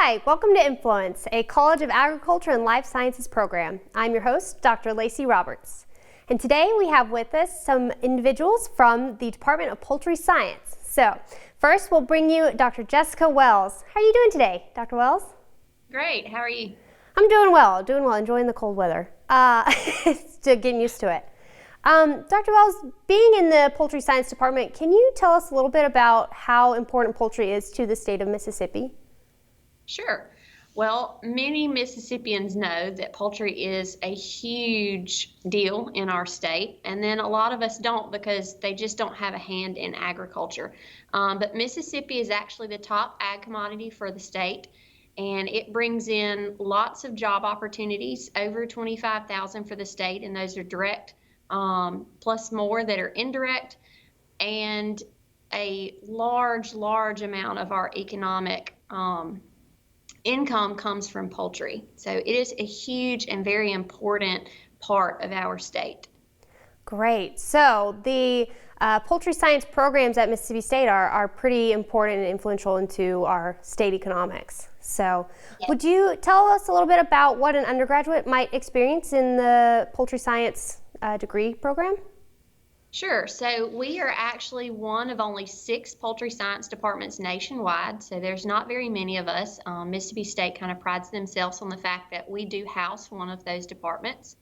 Hi, welcome to Influence, a College of Agriculture and Life Sciences program. I'm your host, Dr. Lacey Roberts. And today we have with us some individuals from the Department of Poultry Science. So first we'll bring you Dr. Jessica Wells. How are you doing today, Dr. Wells? Great, how are you? I'm doing well, enjoying the cold weather. Getting used to it. Dr. Wells, being in the Poultry Science Department, can you tell us a little bit about how important poultry is to the state of Mississippi? Sure. Well, many Mississippians know that poultry is a huge deal in our state, and then a lot of us don't because they just don't have a hand in agriculture. But Mississippi is actually the top ag commodity for the state, and it brings in lots of job opportunities, over 25,000 for the state, and those are direct, plus more that are indirect, and a large amount of our economic income comes from poultry. So it is a huge and very important part of our state. Great. So the poultry science programs at Mississippi State are pretty important and influential into our state economics. So Yes. Would you tell us a little bit about what an undergraduate might experience in the poultry science degree program? Sure. So we are actually one of only 6 poultry science departments nationwide. So there's not very many of us. Mississippi State kind of prides themselves on the fact that we do house one of those departments.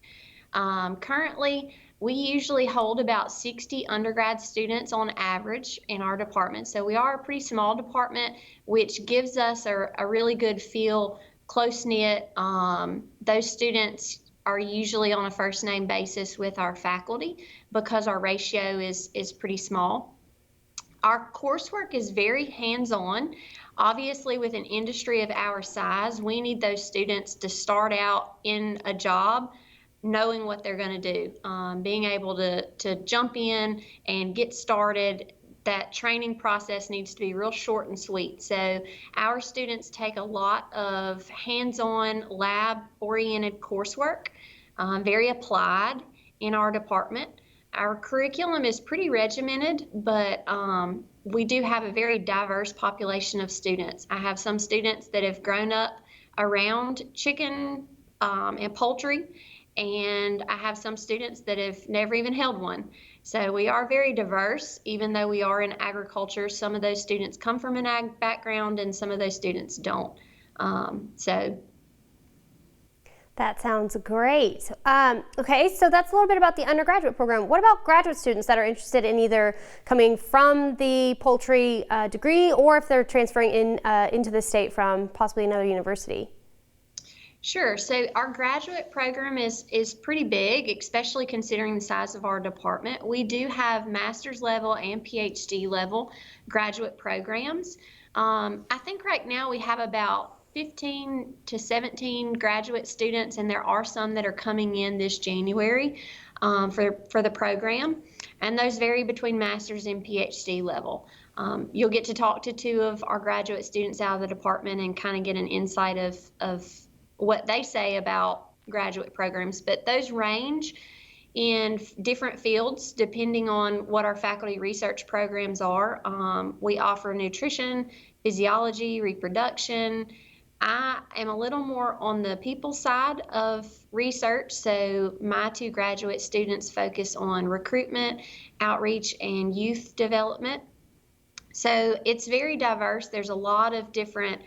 Currently, we usually hold about 60 undergrad students on average in our department. So we are a pretty small department, which gives us a really good feel, close-knit. Those students are usually on a first name basis with our faculty because our ratio is pretty small. Our coursework is very hands-on. Obviously, with an industry of our size, we need those students to start out in a job knowing what they're going to do, being able to jump in and get started. That training process needs to be real short and sweet. So our students take a lot of hands-on, lab-oriented coursework, very applied in our department. Our curriculum is pretty regimented, but we do have a very diverse population of students. I have some students that have grown up around chicken and poultry, and I have some students that have never even held one. So we are very diverse, even though we are in agriculture. Some of those students come from an ag background and some of those students don't. That sounds great. Okay, so that's a little bit about the undergraduate program. What about graduate students that are interested in either coming from the poultry degree or if they're transferring into the state from possibly another university? Sure. So our graduate program is pretty big, especially considering the size of our department. We do have master's level and PhD level graduate programs. I think right now we have about 15 to 17 graduate students, and there are some that are coming in this January for the program, and those vary between master's and PhD level. You'll get to talk to 2 of our graduate students out of the department and kind of get an insight of what they say about graduate programs, but those range in different fields depending on what our faculty research programs are. We offer nutrition, physiology, reproduction. I am a little more on the people side of research, so my 2 graduate students focus on recruitment, outreach, and youth development. So it's very diverse. There's a lot of different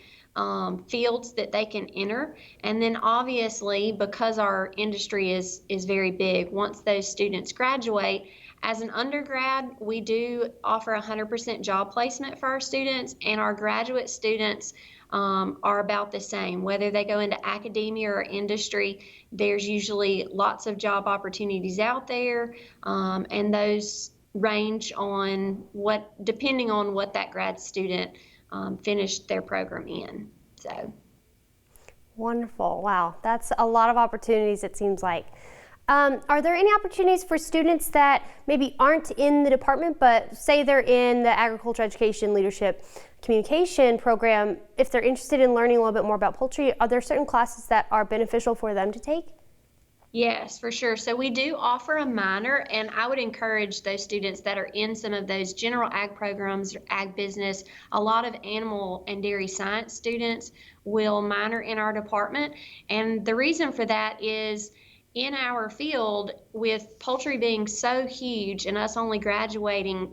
fields that they can enter. And then obviously, because our industry is very big, once those students graduate, as an undergrad, we do offer 100% job placement for our students, and our graduate students are about the same. Whether they go into academia or industry, there's usually lots of job opportunities out there, and those range on depending on what that grad student finished their program in. So Wonderful. Wow, that's a lot of opportunities, it seems like. Are there any opportunities for students that maybe aren't in the department, but say they're in the agriculture education leadership communication program, if they're interested in learning a little bit more about poultry, are there certain classes that are beneficial for them to take? Yes, for sure. So we do offer a minor, and I would encourage those students that are in some of those general ag programs, or ag business. A lot of animal and dairy science students will minor in our department. And the reason for that is in our field, with poultry being so huge and us only graduating,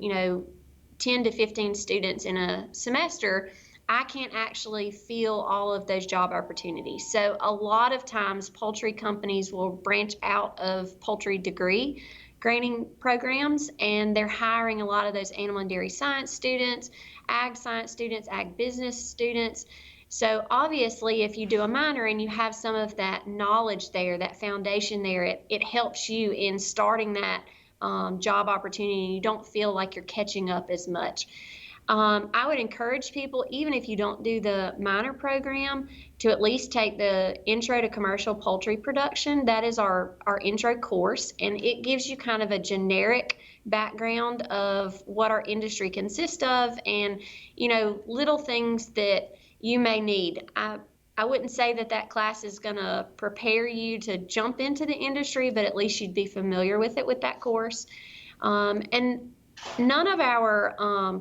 10 to 15 students in a semester, I can't actually fill all of those job opportunities. So a lot of times poultry companies will branch out of poultry degree grading programs, and they're hiring a lot of those animal and dairy science students, ag business students. So obviously, if you do a minor and you have some of that knowledge there, that foundation there, it helps you in starting that job opportunity. You don't feel like you're catching up as much. I would encourage people, even if you don't do the minor program, to at least take the Intro to Commercial Poultry Production. That is our intro course, and it gives you kind of a generic background of what our industry consists of and, little things that you may need. I wouldn't say that class is going to prepare you to jump into the industry, but at least you'd be familiar with it with that course. And none of our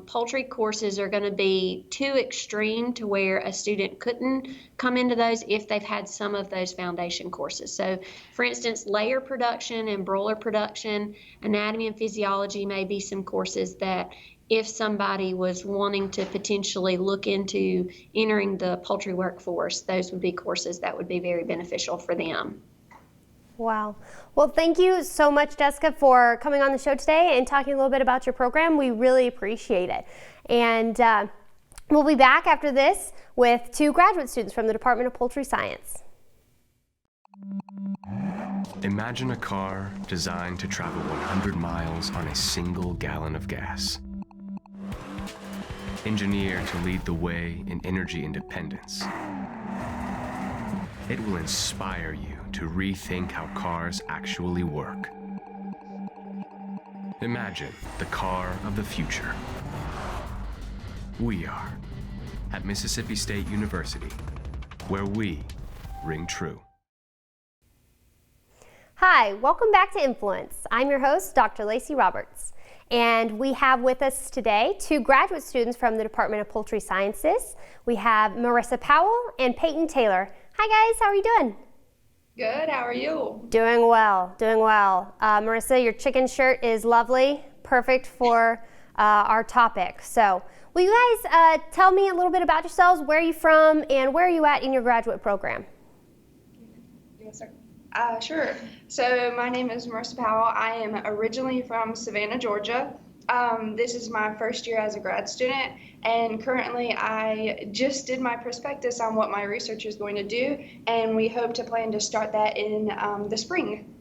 poultry courses are going to be too extreme to where a student couldn't come into those if they've had some of those foundation courses. So, for instance, layer production and broiler production, anatomy and physiology may be some courses that if somebody was wanting to potentially look into entering the poultry workforce, those would be courses that would be very beneficial for them. Wow. Well, thank you so much, Jessica, for coming on the show today and talking a little bit about your program. We really appreciate it. And we'll be back after this with 2 graduate students from the Department of Poultry Science. Imagine a car designed to travel 100 miles on a single gallon of gas. Engineered to lead the way in energy independence. It will inspire you to rethink how cars actually work. Imagine the car of the future. We are at Mississippi State University, where we ring true. Hi, welcome back to Influence. I'm your host, Dr. Lacey Roberts. And we have with us today 2 graduate students from the Department of Poultry Sciences. We have Marissa Powell and Peyton Taylor. Hi guys, how are you doing? Good, how are you? Doing well, doing well. Marissa, your chicken shirt is lovely, perfect for our topic. So, will you guys tell me a little bit about yourselves, where are you from, and where are you at in your graduate program? Yes, sir. Sure. So my name is Marissa Powell. I am originally from Savannah, Georgia. This is my first year as a grad student, and currently I just did my prospectus on what my research is going to do, and we hope to plan to start that in the spring.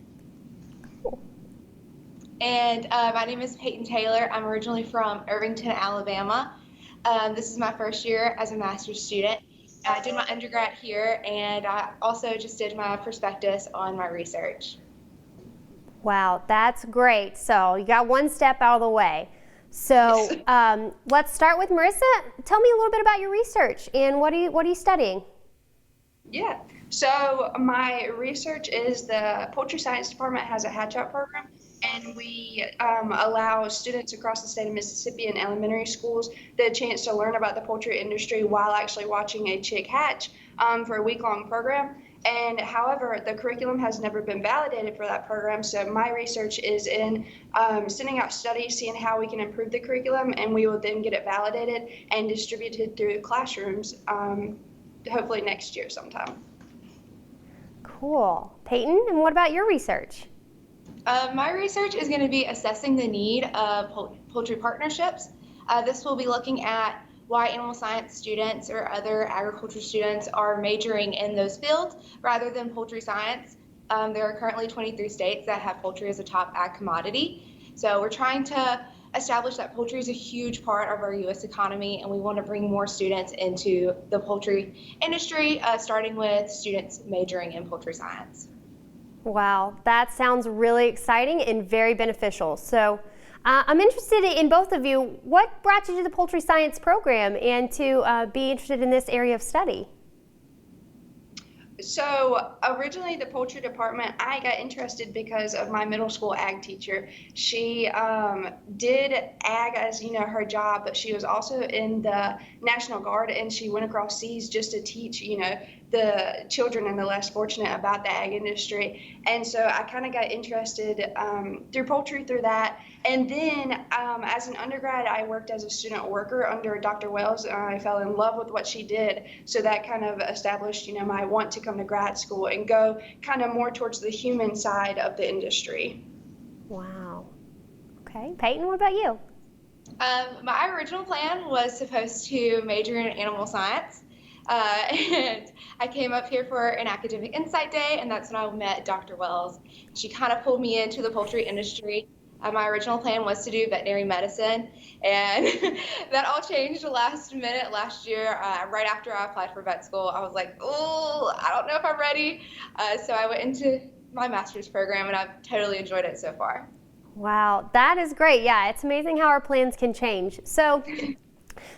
And my name is Peyton Taylor. I'm originally from Irvington, Alabama. This is my first year as a master's student. I did my undergrad here, and I also just did my prospectus on my research. Wow, that's great. So you got one step out of the way. So let's start with Marissa. Tell me a little bit about your research and what are you studying? Yeah, so my research is the Poultry Science Department has a hatch-out program, and we allow students across the state of Mississippi in elementary schools the chance to learn about the poultry industry while actually watching a chick hatch for a week-long program. And however, the curriculum has never been validated for that program, so my research is in sending out studies, seeing how we can improve the curriculum, and we will then get it validated and distributed through classrooms hopefully next year sometime. Cool. Peyton, and what about your research? My research is going to be assessing the need of poultry partnerships. This will be looking at why animal science students or other agriculture students are majoring in those fields rather than poultry science. There are currently 23 states that have poultry as a top ag commodity. So we're trying to establish that poultry is a huge part of our U.S. economy, and we want to bring more students into the poultry industry, starting with students majoring in poultry science. Wow, that sounds really exciting and very beneficial. So I'm interested in both of you. What brought you to the poultry science program and to be interested in this area of study? So originally the poultry department, I got interested because of my middle school ag teacher. She did ag as, her job, but she was also in the National Guard, and she went across seas just to teach, the children and the less fortunate about the ag industry. And so I kind of got interested through poultry through that. And then as an undergrad, I worked as a student worker under Dr. Wells, and I fell in love with what she did. So that kind of established, my want to come to grad school and go kind of more towards the human side of the industry. Wow. Okay. Peyton, what about you? My original plan was supposed to major in animal science. And I came up here for an academic insight day, and that's when I met Dr. Wells. She kind of pulled me into the poultry industry. My original plan was to do veterinary medicine, and that all changed last minute last year. Right after I applied for vet school, I was like, oh, I don't know if I'm ready. So I went into my master's program, and I've totally enjoyed it so far. Wow, that is great. Yeah, it's amazing how our plans can change. So,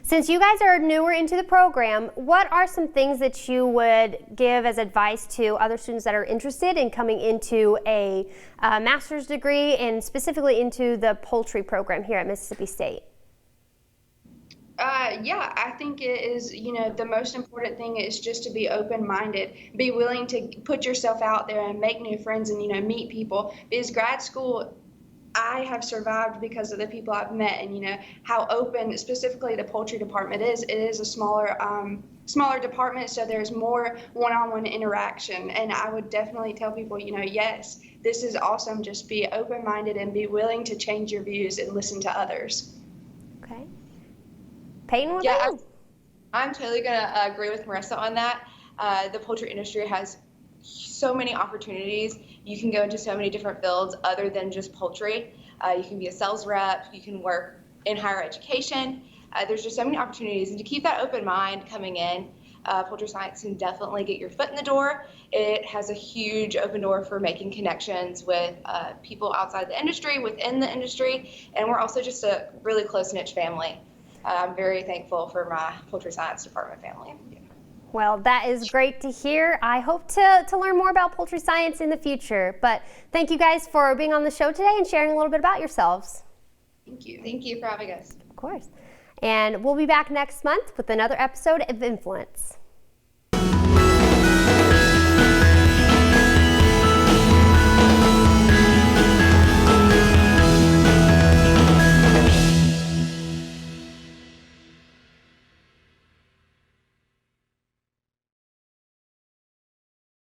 since you guys are newer into the program, what are some things that you would give as advice to other students that are interested in coming into a master's degree and specifically into the poultry program here at Mississippi State? Yeah, I think it is, the most important thing is just to be open-minded, be willing to put yourself out there and make new friends and, meet people. Because grad school, I have survived because of the people I've met and, how open specifically the poultry department is. It is a smaller department, so there's more one-on-one interaction. And I would definitely tell people, yes, this is awesome. Just be open-minded and be willing to change your views and listen to others. Okay. Peyton, what about you? I'm totally going to agree with Marissa on that. The poultry industry has so many opportunities. You can go into so many different fields other than just poultry. You can be a sales rep. You can work in higher education. There's just so many opportunities. And to keep that open mind coming in, poultry science can definitely get your foot in the door. It has a huge open door for making connections with people outside the industry, within the industry, and we're also just a really close-knit family. I'm very thankful for my poultry science department family. Well, that is great to hear. I hope to learn more about poultry science in the future. But thank you guys for being on the show today and sharing a little bit about yourselves. Thank you. Thank you for having us. Of course. And we'll be back next month with another episode of Influence.